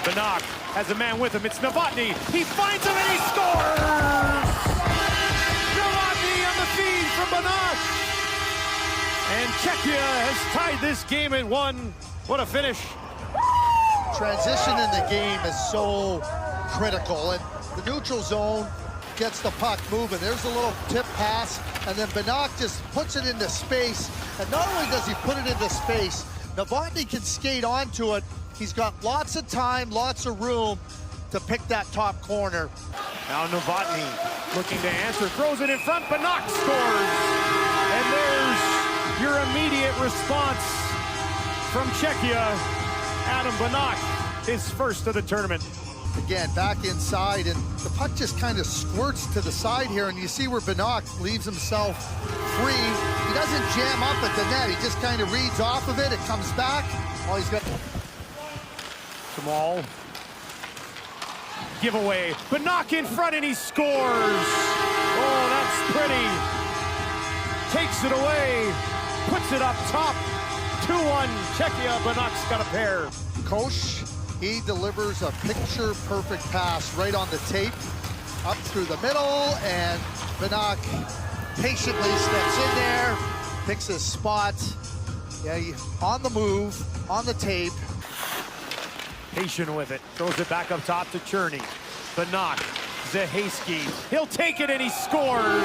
Benak has a man with him. It's Novotny. He finds him and he scores! Novotny on the feed from Benak. And Czechia has tied this game at 1. What a finish. Transition in the game is so critical, and the neutral zone gets the puck moving. There's a little tip pass, and then Benak just puts it into space. And not only does he put it into space, Novotny can skate onto it. He's got lots of time, lots of room to pick that top corner. Now Novotny looking to answer, throws it in front, Benak scores! And there's your immediate response from Czechia. Adam Benak, his first of the tournament. Again, back inside, and the puck just kind of squirts to the side here, and you see where Benak leaves himself free. He doesn't jam up at the net, he just kind of reads off of it, it comes back. Oh, he's got... Small giveaway. Benak in front and he scores. Oh, that's pretty. Takes it away, puts it up top. 2-1 Czechia. Benak's got a pair. Kosh, he delivers a picture-perfect pass right on the tape, up through the middle, and Benak patiently steps in there, picks his spot. Yeah, on the move, on the tape. Patient with it, throws it back up top to Cherney. Benak, Zahaski, he'll take it and he scores!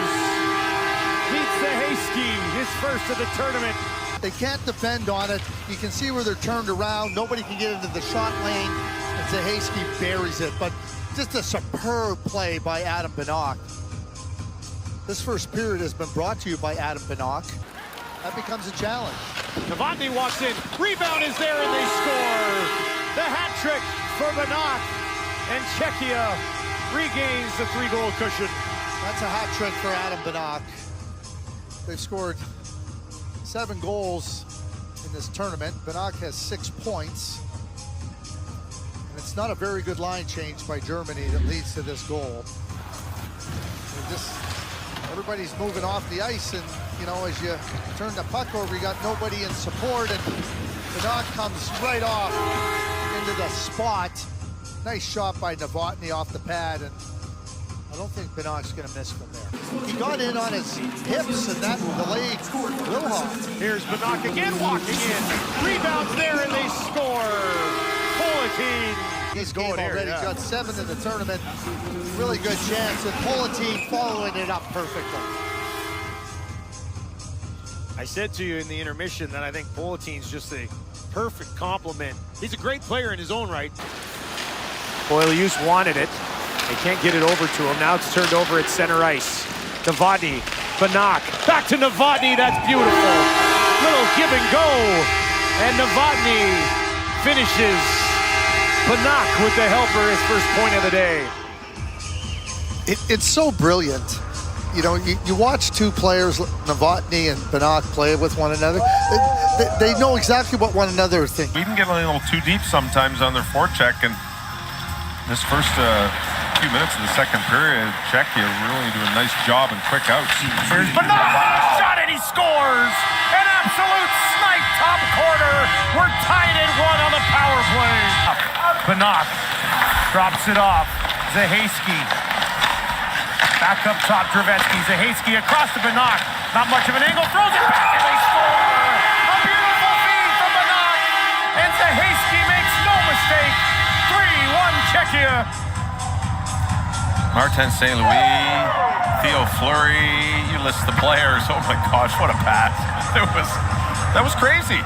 Beats Zahaski, his first of the tournament. They can't defend on it. You can see where they're turned around. Nobody can get into the shot lane, and Zahaski buries it. But just a superb play by Adam Benak. This first period has been brought to you by Adam Benak. That becomes a challenge. Novotny walks in, rebound is there and they score! The hat trick for Benak, and Czechia regains the 3-goal cushion. That's a hat trick for Adam Benak. They've scored 7 goals in this tournament. Benak has 6 points. And it's not a very good line change by Germany that leads to this goal. Everybody's moving off the ice, and you know, as you turn the puck over, you got nobody in support, and Benak comes right off into the spot. Nice shot by Novotny off the pad, and I don't think Benak's going to miss from there. He got in on his hips, and that delayed Wilhelm. Here's Benak again walking in. Rebounds there, and they score. Politin. He's going already. He's got 7 in the tournament. Really good chance, and Politin following it up perfectly. I said to you in the intermission that I think Politin's just a perfect complement. He's a great player in his own right. Boilius wanted it. They can't get it over to him. Now it's turned over at center ice. Novotny, Benak, back to Novotny. That's beautiful. Little give and go. And Novotny finishes. Benak with the helper, his first point of the day. It's so brilliant. You know, you watch two players, Novotny and Benak, play with one another. They know exactly what one another think. We can get a little too deep sometimes on their forecheck, and this first few minutes of the second period, Czechia really doing a nice job and quick outs. Here's Benak, shot and he scores! An absolute snipe top corner. We're tied at 1 on the power play. Benak drops it off. Zahaski. Back up top, Drevetsky. Zahaski across to Benak. Not much of an angle, throws it back and they score! A beautiful feed from Benak. And Zahaski makes no mistake. 3-1 Czechia. Martin St. Louis, Theo Fleury, you list the players. Oh my gosh, what a pass. That was crazy.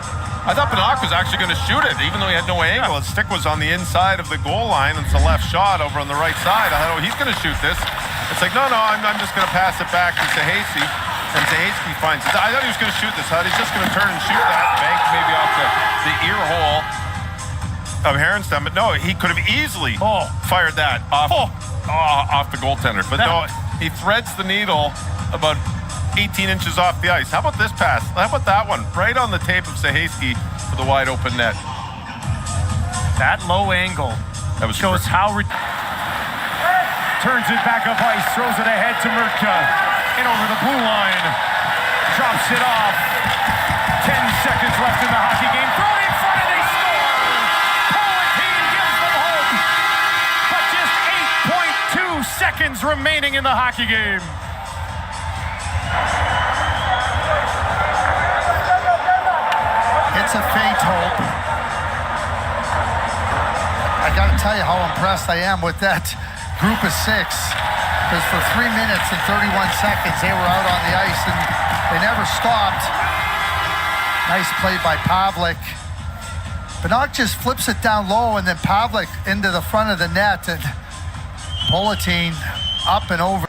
I thought Benak was actually going to shoot it, even though he had no angle. His stick was on the inside of the goal line. It's a left shot over on the right side. I thought, oh, he's going to shoot this. It's like, no, I'm just going to pass it back to Zahaski. And Zahaski finds it. I thought he was going to shoot this. I thought he's just going to turn and shoot that, bank maybe off the ear hole of Herenstam. But no, he could have easily fired that off the goaltender. But no, he threads the needle about 18 inches off the ice. How about this pass? How about that one? Right on the tape of Zahaski for the wide open net. That low angle That was shows how... Turns it back up ice, throws it ahead to Murtka. And over the blue line. Drops it off. 10 seconds left in the hockey game. Throw it in front and they score! Politin gives them hope. remaining in the hockey game. It's a faint hope. I got to tell you how impressed I am with that group of six. Because for 3 minutes and 31 seconds, they were out on the ice and they never stopped. Nice play by Pavlik. Benak just flips it down low, and then Pavlik into the front of the net, and Plzen up and over.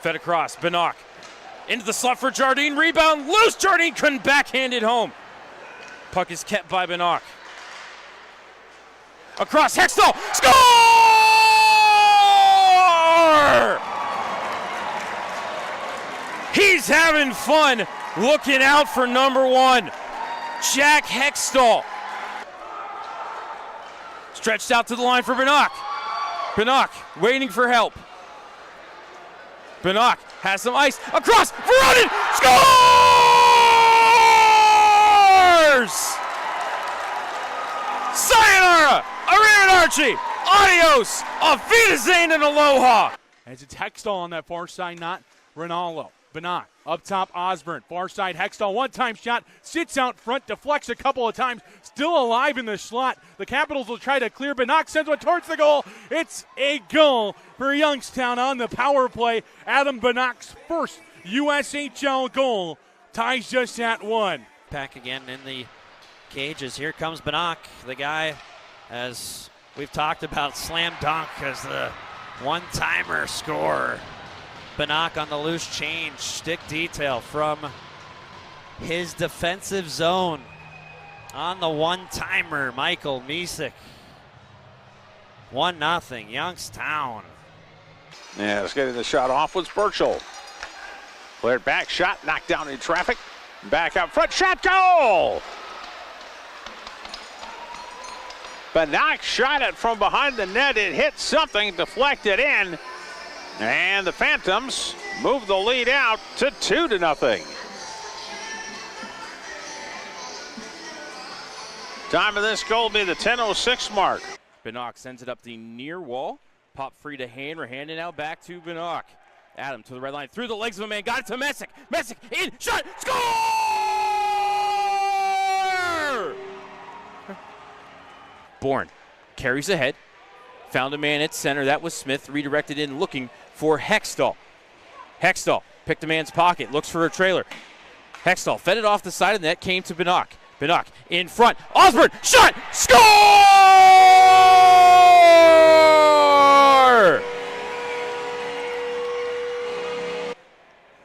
Fed across, Benak into the slot for Jardine, rebound, loose, Jardine couldn't backhand it home. Puck is kept by Benak. Across, Hextall, score! He's having fun looking out for number one, Jack Hextall. Stretched out to the line for Benak. Benak waiting for help. Benak has some ice. Across, Veronin scores! Sayonara, Arrivederci, adios, auf Wiedersehen and aloha. As it's Hextall on that far side, not Ronaldo. Benak up top, Osborne. Far side, Hextall, one-time shot, sits out front, deflects a couple of times, still alive in the slot. The Capitals will try to clear. Benak sends one towards the goal. It's a goal for Youngstown on the power play. Adam Benak's first USHL goal ties just at one. Back again in the cages. Here comes Benak, the guy, as we've talked about, slam dunk as the one-timer score. Benak on the loose change, stick detail from his defensive zone on the one-timer, Michael Misek. 1-0, Youngstown. Yeah, let's get the shot off was Burchell. Cleared back, shot, knocked down in traffic. Back up front, shot, goal! Benak shot it from behind the net. It hit something, deflected in. And the Phantoms move the lead out to 2-0. Time of this goal will be the 10:06 mark. Benak sends it up the near wall. Pop free to Handler, handing out back to Benak. Adam to the red line, through the legs of a man, got it to Messick. Messick in, shot, score! Bourne carries ahead. Found a man at center. That was Smith, redirected in, looking for Hextall. Hextall picked a man's pocket, looks for a trailer. Hextall fed it off the side of the net, came to Benak. Benak in front. Osborne, shot, score!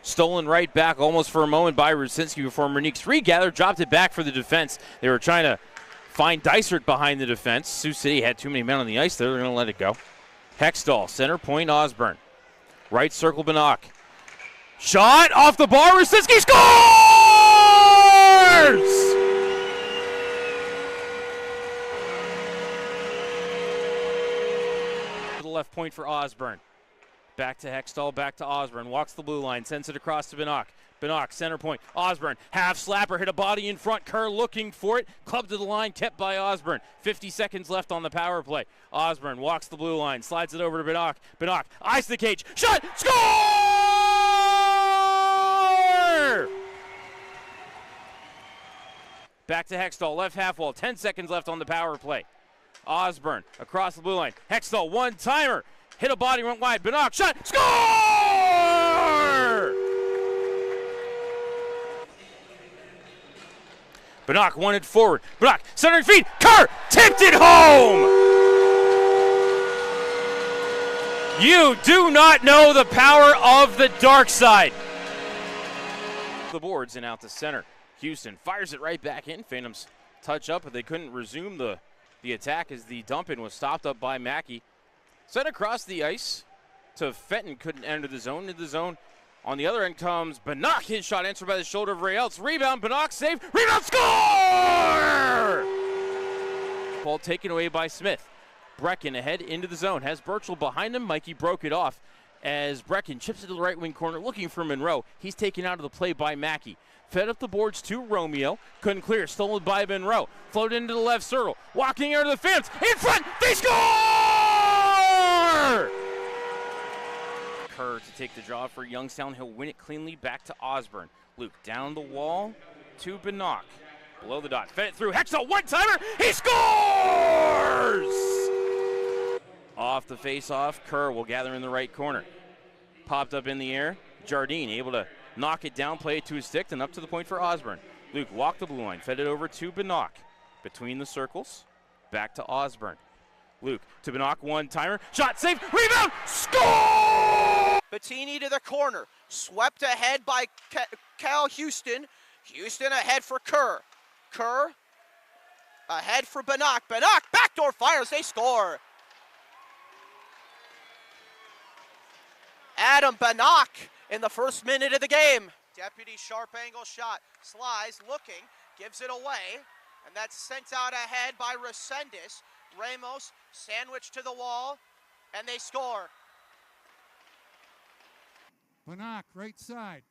Stolen right back almost for a moment by Rusinski before Mernick's regathered, dropped it back for the defense. They were trying to find Dysert behind the defense. Sioux City had too many men on the ice there. They're going to let it go. Hextall, center point, Osborne. Right circle, Benak. Shot off the bar, Rusinski scores! To the left point for Osborne. Back to Hextall, back to Osborne. Walks the blue line, sends it across to Benak. Benak, center point. Osborne, half slapper, hit a body in front. Kerr looking for it. Clubbed to the line, kept by Osborne. 50 seconds left on the power play. Osborne walks the blue line, slides it over to Benak. Benak, eyes the cage. Shot! Score! Back to Hextall, left half wall. 10 seconds left on the power play. Osborne across the blue line. Hextall, one-timer. Hit a body, went wide. Benak, shot, score! Benak won it forward. Benak, centering feet. Kerr tipped it home! You do not know the power of the dark side. The boards and out to center. Houston fires it right back in. Phantoms touch up, but they couldn't resume the attack as the dump-in was stopped up by Mackey. Sent across the ice to Fenton, couldn't enter the zone. Into the zone. On the other end comes Benak. His shot answered by the shoulder of Ray Eltz. Rebound, Benak save. Rebound, score! Ball taken away by Smith. Brecken ahead into the zone. Has Burchell behind him. Mikey broke it off as Brecken chips it to the right wing corner looking for Monroe. He's taken out of the play by Mackey. Fed up the boards to Romeo. Couldn't clear. Stolen by Monroe. Floated into the left circle. Walking out of the fence. In front. They score! Kerr to take the draw for Youngstown. He'll win it cleanly back to Osborne. Luke down the wall to Benak. Below the dot, fed it through. Hextall, one-timer, he scores! Off the face-off, Kerr will gather in the right corner. Popped up in the air, Jardine able to knock it down, play it to his stick, and up to the point for Osborne. Luke walked the blue line, fed it over to Benak. Between the circles, back to Osborne. Luke to Benak, one-timer, shot, save, rebound, score! Bettini to the corner, swept ahead by Cal Houston. Houston ahead for Kerr. Kerr ahead for Benak. Benak, backdoor fires, they score. Adam Benak in the first minute of the game. Deputy sharp angle shot. Slies looking, gives it away, and that's sent out ahead by Resendez. Ramos sandwiched to the wall, and they score. Benak, right side.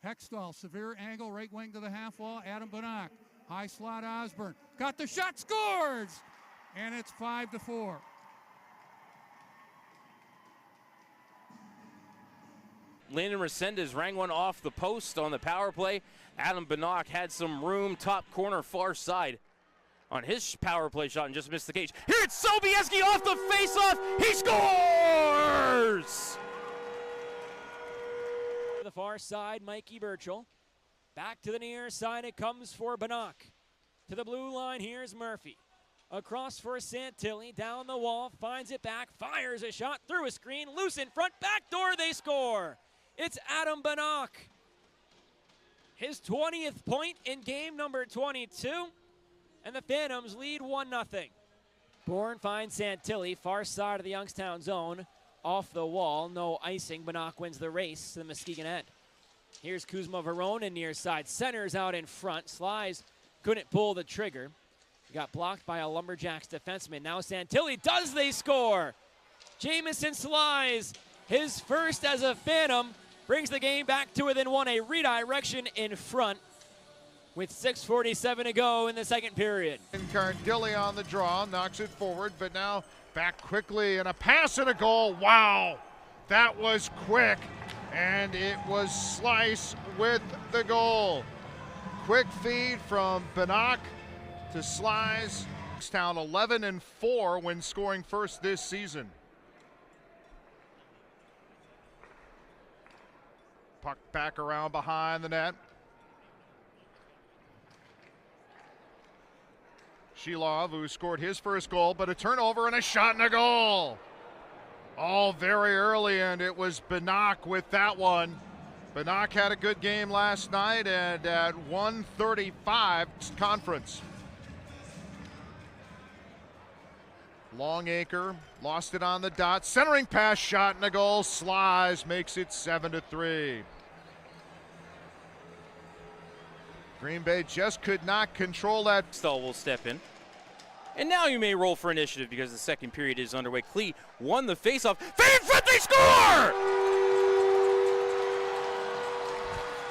Hextall, severe angle, right wing to the half wall. Adam Benak, high slot Osborne. Got the shot, scores! And it's 5-4. Landon Resendez rang one off the post on the power play. Adam Benak had some room, top corner, far side on his power play shot and just missed the cage. Here it's Sobieski off the face-off. He scores! To the far side, Mikey Burchell. Back to the near side, it comes for Benak. To the blue line, here's Murphy. Across for Santilli, down the wall, finds it back, fires a shot through a screen, loose in front, backdoor, they score. It's Adam Benak. His 20th point in game number 22, and the Phantoms lead 1-0. Bourne finds Santilli, far side of the Youngstown zone, off the wall, no icing. Benak wins the race to the Muskegon end. Here's Kuzma Verone, near side, centers out in front. Slies couldn't pull the trigger. He got blocked by a Lumberjacks defenseman. Now Santilli does, they score. Jamison Slies, his first as a Phantom, brings the game back to within one, a redirection in front with 6:47 to go in the second period. And Cardilli on the draw, knocks it forward, but now back quickly and a pass and a goal. Wow, that was quick, and it was Slice with the goal. Quick feed from Benak to Slice. Youngstown 11-4 when scoring first this season. Puck back around behind the net. Shilov, who scored his first goal, but a turnover and a shot and a goal. All very early, and it was Benak with that one. Benak had a good game last night, and at 1:35 conference. Longacre lost it on the dot. Centering pass, shot and a goal. Slies makes it 7-3. Green Bay just could not control that. Stahl will step in. And now you may roll for initiative because the second period is underway. Klee won the faceoff. Fade in front, they score!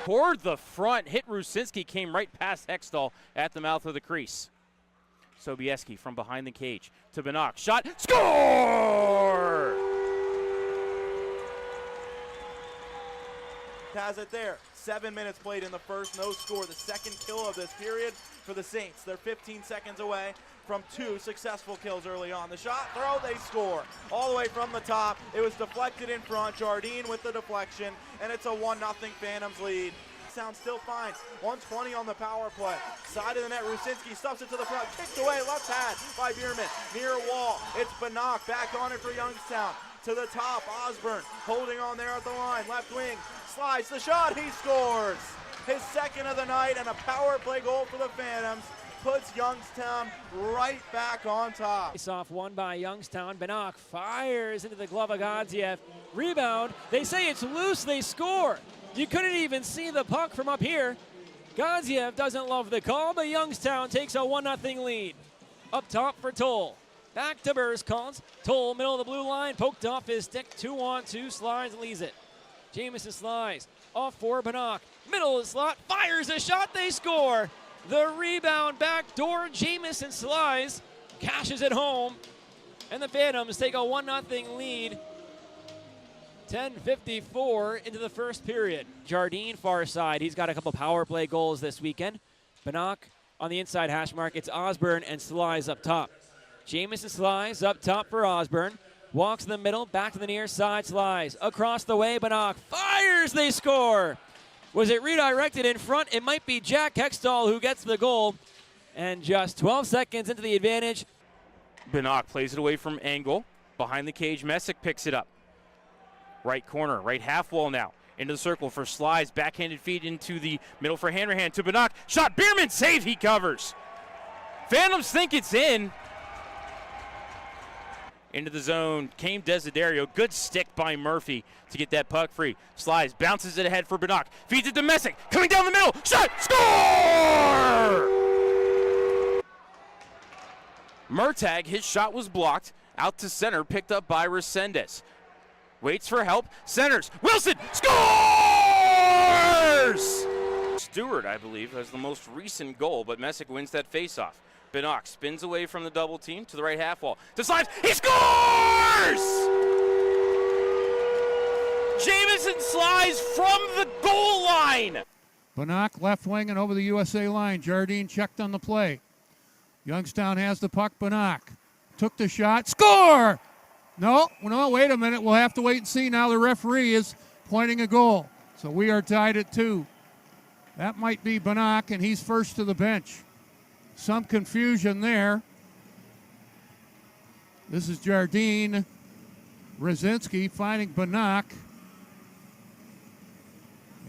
Toward the front, hit Rusinski, came right past Hextall at the mouth of the crease. Sobieski from behind the cage to Benak. Shot, score! Has it there. 7 minutes played in the first, no score. The second kill of this period for the Saints. They're 15 seconds away from 2 successful kills early on. The shot, throw, they score. All the way from the top. It was deflected in front. Jardine with the deflection, and it's a 1-0 Phantoms lead. Sound still finds 120 on the power play. Side of the net, Rusinski stuffs it to the front. Kicked away, left pad by Bierman. Near wall, it's Benak back on it for Youngstown. To the top, Osborne holding on there at the line. Left wing, slides the shot, he scores. His second of the night, and a power play goal for the Phantoms puts Youngstown right back on top. Face-off won by Youngstown. Benak fires into the glove of Godziev. Rebound, they say it's loose, they score. You couldn't even see the puck from up here. Godziev doesn't love the call, but Youngstown takes a 1-0 lead. Up top for Toll. Back to Burskons. Toll, middle of the blue line, poked off his stick. 2-on-2, Slides leads it. Jamison Slides off for Benak. Middle of the slot, fires a shot, they score. The rebound backdoor, Jamison Slides cashes it home. And the Phantoms take a 1-0 lead 10:54 into the first period. Jardine far side. He's got a couple power play goals this weekend. Benak on the inside hash mark. It's Osborne and Slies up top. Jamison Slies up top for Osborne. Walks in the middle, back to the near side. Slies across the way. Benak fires. They score. Was it redirected in front? It might be Jack Hextall who gets the goal. And just 12 seconds into the advantage. Benak plays it away from Angle. Behind the cage, Messick picks it up. Right corner, right half wall now. Into the circle for Slies. Backhanded feed into the middle for Hanrahan to Benak. Shot, Bierman save, he covers. Phantoms think it's in. Into the zone came Desiderio. Good stick by Murphy to get that puck free. Slies bounces it ahead for Benak. Feeds it to Messick. Coming down the middle. Shot. Score! Murtagh, his shot was blocked. Out to center, picked up by Resendez. Waits for help. Centers. Wilson scores! Stewart, I believe, has the most recent goal, but Messick wins that faceoff. Benak spins away from the double team to the right half wall. To Slimes, he scores! Jamison Slies from the goal line. Benak left wing and over the USA line. Jardine checked on the play. Youngstown has the puck. Benak took the shot. Score! No, wait a minute. We'll have to wait and see. Now the referee is pointing a goal. So we are tied at 2. That might be Benak, and he's first to the bench. Some confusion there. This is Jardine. Brzezinski finding Benak.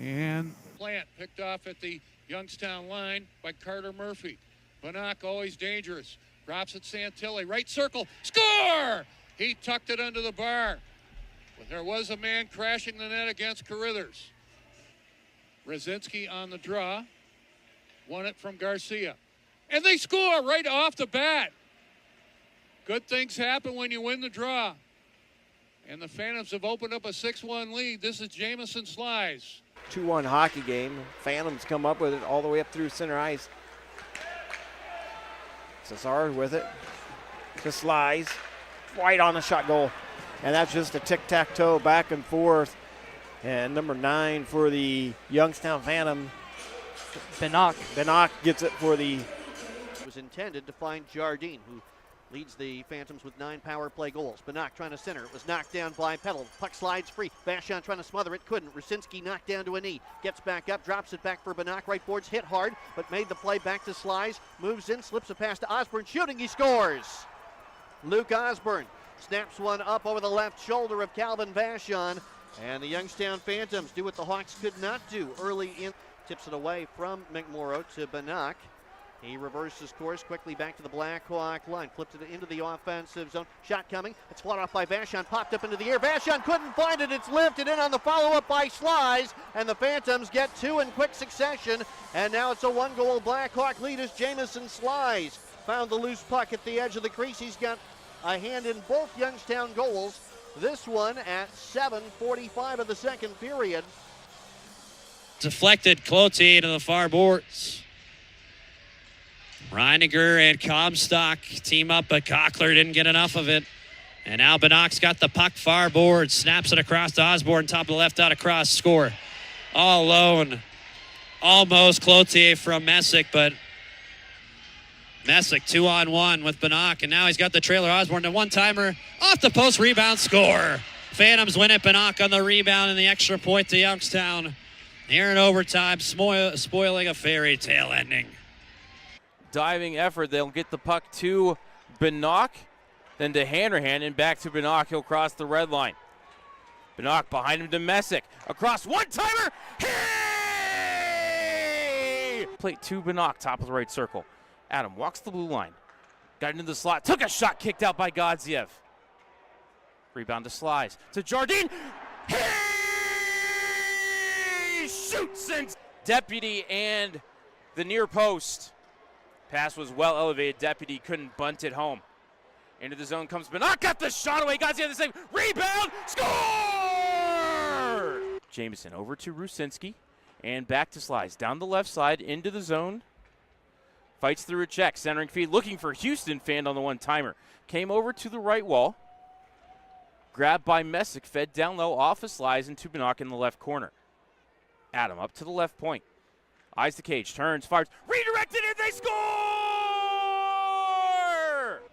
And plant picked off at the Youngstown line by Carter Murphy. Benak always dangerous. Drops at Santilli. Right circle. Score! He tucked it under the bar. But there was a man crashing the net against Carruthers. Brzezinski on the draw. Won it from Garcia. And they score right off the bat. Good things happen when you win the draw. And the Phantoms have opened up a 6-1 lead. This is Jamison Slies. 2-1 hockey game. Phantoms come up with it all the way up through center ice. Cesar with it to Slies. Right on the shot goal. And that's just a tic-tac-toe back and forth. And number 9 for the Youngstown Phantom. Benak gets it for the... was intended to find Jardine, who leads the Phantoms with 9 power play goals. Benak trying to center. It was knocked down by Petal. Puck slides free. Vashon trying to smother it. Couldn't. Rusinski knocked down to a knee. Gets back up. Drops it back for Benak. Right boards hit hard, but made the play back to Slies. Moves in. Slips a pass to Osborne. Shooting. He scores. Luke Osborne snaps one up over the left shoulder of Calvin Vashon. And the Youngstown Phantoms do what the Hawks could not do early in. Tips it away from McMorrow to Benak. He reverses course quickly back to the Blackhawk line. Flipped it into the offensive zone. Shot coming. It's fought off by Vashon. Popped up into the air. Vashon couldn't find it. It's lifted in on the follow-up by Slies. And the Phantoms get 2 in quick succession. And now it's a 1-goal Blackhawk lead as Jamison Slies found the loose puck at the edge of the crease. He's got a hand in both Youngstown goals. This one at 7:45 of the second period. Deflected Cloutier to the far boards. Reiniger and Comstock team up, but Cochler didn't get enough of it. And now Benak's got the puck far board, snaps it across to Osborne, top of the left out across, score. All alone. Almost Cloutier from Messick, but Messick 2-on-1 with Benak, and now he's got the trailer. Osborne, the one-timer, off the post, rebound, score. Phantoms win it. Benak on the rebound and the extra point to Youngstown. Here in overtime, spoiling a fairy tale ending. Diving effort, they'll get the puck to Benak, then to Hanrahan, and back to Benak. He'll cross the red line. Benak behind him to Messick. Across, one-timer, hey! Plate to Benak, top of the right circle. Adam walks the blue line. Got into the slot. Took a shot kicked out by Godziev. Rebound to Slies. To Jardine. He shoots and Deputy and the near post. Pass was well elevated. Deputy couldn't bunt it home. Into the zone comes Benak. Got the shot away. Godziev the save. Rebound. Score! Jameson over to Rusinski. And back to Slies. Down the left side into the zone. Fights through a check, centering feed, looking for Houston, fanned on the one-timer. Came over to the right wall. Grabbed by Messick, fed down low, off of Slies, and to Benak in the left corner. Adam up to the left point. Eyes the cage, turns, fires, redirected, and they score!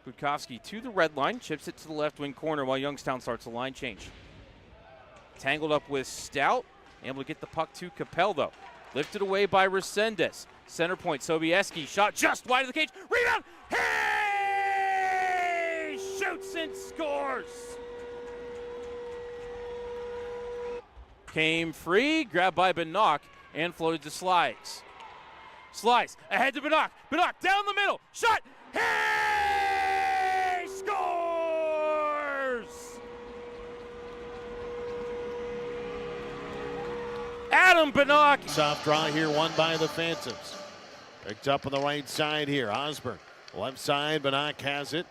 Budkowski to the red line, chips it to the left wing corner while Youngstown starts a line change. Tangled up with Stout, able to get the puck to Capel though. Lifted away by Resendez. Center point, Sobieski, shot just wide of the cage, rebound, hey! Shoots and scores! Came free, grabbed by Benak, and floated to Slides. Slides, ahead to Benak. Benak, down the middle, shot, hey! Scores! Adam Benak. Soft draw here, won by the Phantoms. Picked up on the right side here, Osborne. Left side, Benak has it.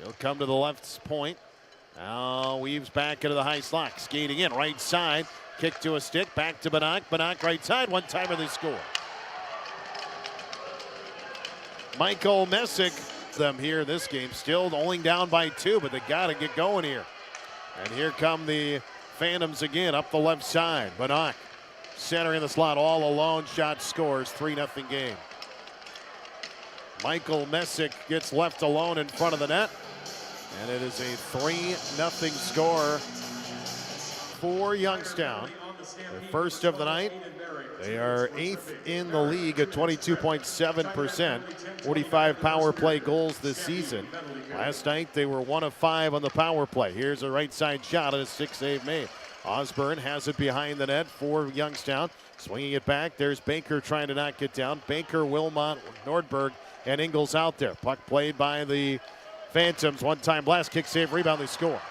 He'll come to the left point. Now weaves back into the high slot, skating in, right side. Kick to a stick, back to Benak. Benak right side, one timer, they score. Michael Messick, them here this game, still only down by 2, but they got to get going here. And here come the Phantoms again, up the left side. Benak centering the slot all alone, shot scores, 3-0 game. Michael Messick gets left alone in front of the net, and it is a 3-0 score for Youngstown. Their first of the night. They are 8th in the league at 22.7%, 45 power play goals this season. Last night they were 1 of 5 on the power play. Here's a right side shot and a stick save made. Osborne has it behind the net for Youngstown. Swinging it back. There's Baker trying to knock it down. Baker, Wilmot, Nordberg, and Ingles out there. Puck played by the Phantoms. One-time blast, kick save, rebound, they score.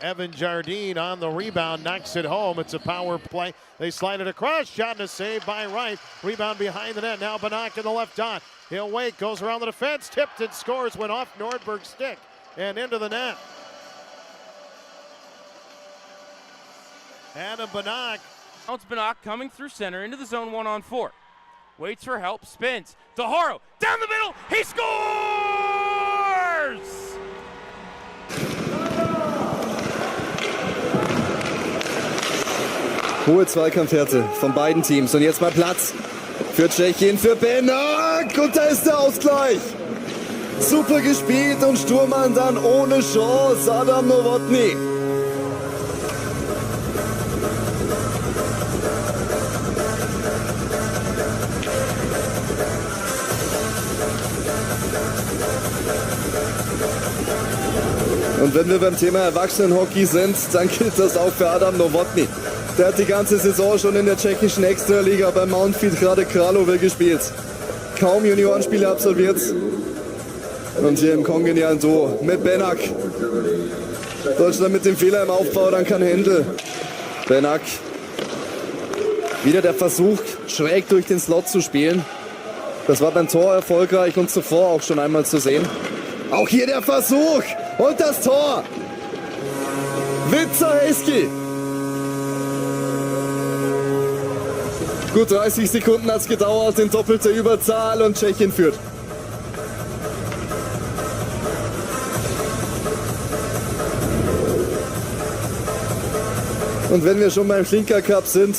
Evan Jardine on the rebound, knocks it home. It's a power play. They slide it across. Shot and a save by Wright. Rebound behind the net. Now Benak in the left dot. He'll wait, goes around the defense, tipped and scores. Went off Nordberg's stick and into the net. Adam Benak. Now it's Benak coming through center into the zone 1-on-4. Waits for help, spins. DeHaro down the middle. He scores! Hohe Zweikampfhärte von beiden Teams. Und jetzt mal Platz für Tschechien, für Benak. Und da ist der Ausgleich. Super gespielt und Sturmmann dann ohne Chance. Adam Nowotny. Und wenn wir beim Thema Erwachsenenhockey sind, dann gilt das auch für Adam Nowotny. Der hat die ganze Saison schon in der tschechischen Extraliga bei Mountfield gerade Kralove gespielt. Kaum Juniorenspiele absolviert. Und hier im kongenialen Duo mit Benak. Deutschland mit dem Fehler im Aufbau, dann kann Händel. Benak. Wieder der Versuch, schräg durch den Slot zu spielen. Das war beim Tor erfolgreich und zuvor auch schon einmal zu sehen. Auch hier der Versuch und das Tor. Witzer-Heski. Gut 30 Sekunden hat es gedauert in doppelter Überzahl und Tschechien führt. Und wenn wir schon beim Schlinker Cup sind,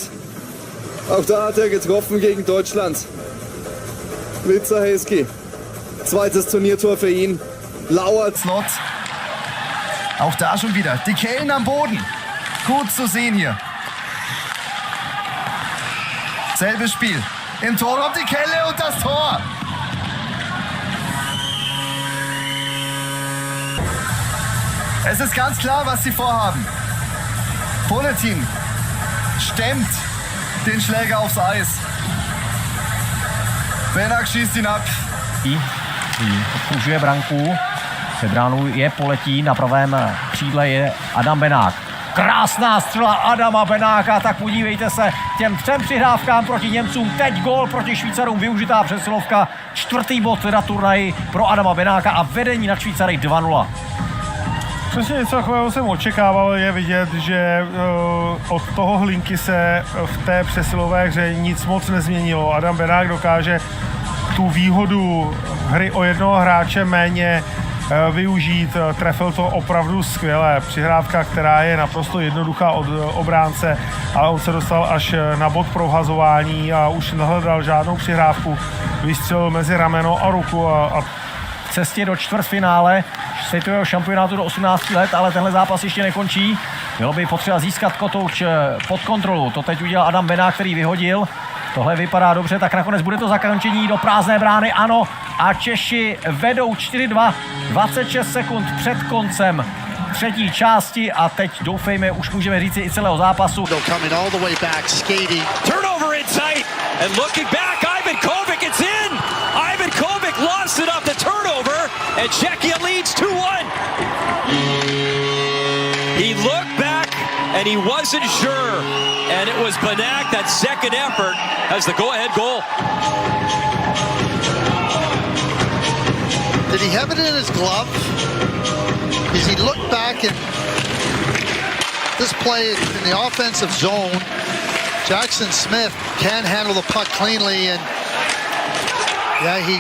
auch da hat er getroffen gegen Deutschland. Witzer-Heski. Zweites Turniertor für ihn. Lauert. Slot. Auch da schon wieder. Die Kellen am Boden. Gut zu sehen hier. Selbes Spiel. Im Tor kommt die Kelle und das Tor. Es ist ganz klar, was sie vorhaben. Bulletin stemmt den Schläger aufs Eis. Benak schießt ihn ab. Obkružuje branku. Před bránou je Poletí, na pravém křídle je Adam Benak. Krásná střela Adama Benáka, tak podívejte se těm 3 přihrávkám proti Němcům. Teď gól proti Švýcarům, využitá přesilovka. 4. bod teda turnaji pro Adama Benáka a vedení nad Švýcary 2-0. Přesně něco takového jsem očekával, je vidět, že od toho Hlinky se v té přesilové hře nic moc nezměnilo. Adam Benak dokáže tu výhodu hry o jednoho hráče méně využít. Trefil to opravdu skvěle. Přihrávka, která je naprosto jednoduchá od obránce, ale on se dostal až na bod prohazování a už nehledal žádnou přihrávku. Vystřelil mezi rameno a ruku a v cestě do čtvrtfinále světového šampionátu do 18 let, ale tenhle zápas ještě nekončí. Bylo by potřeba získat kotouč pod kontrolu. To teď udělal Adam Benak, který vyhodil. Tohle vypadá dobře, tak nakonec bude to zakončení do prázdné brány, ano. A Češi vedou 4-2, 26 sekund před koncem třetí části a teď doufejme, už můžeme říct i celého zápasu. Turnover inside and looking back, Ivan Kovic, it's in! Ivan Kovic lost it off the turnover and Czechia leads 2-1. He looked back and he wasn't sure, and it was Benak, that second effort, has the go-ahead goal. Did he have it in his glove? As he looked back and this play in the offensive zone, Jackson Smith can handle the puck cleanly, and yeah, he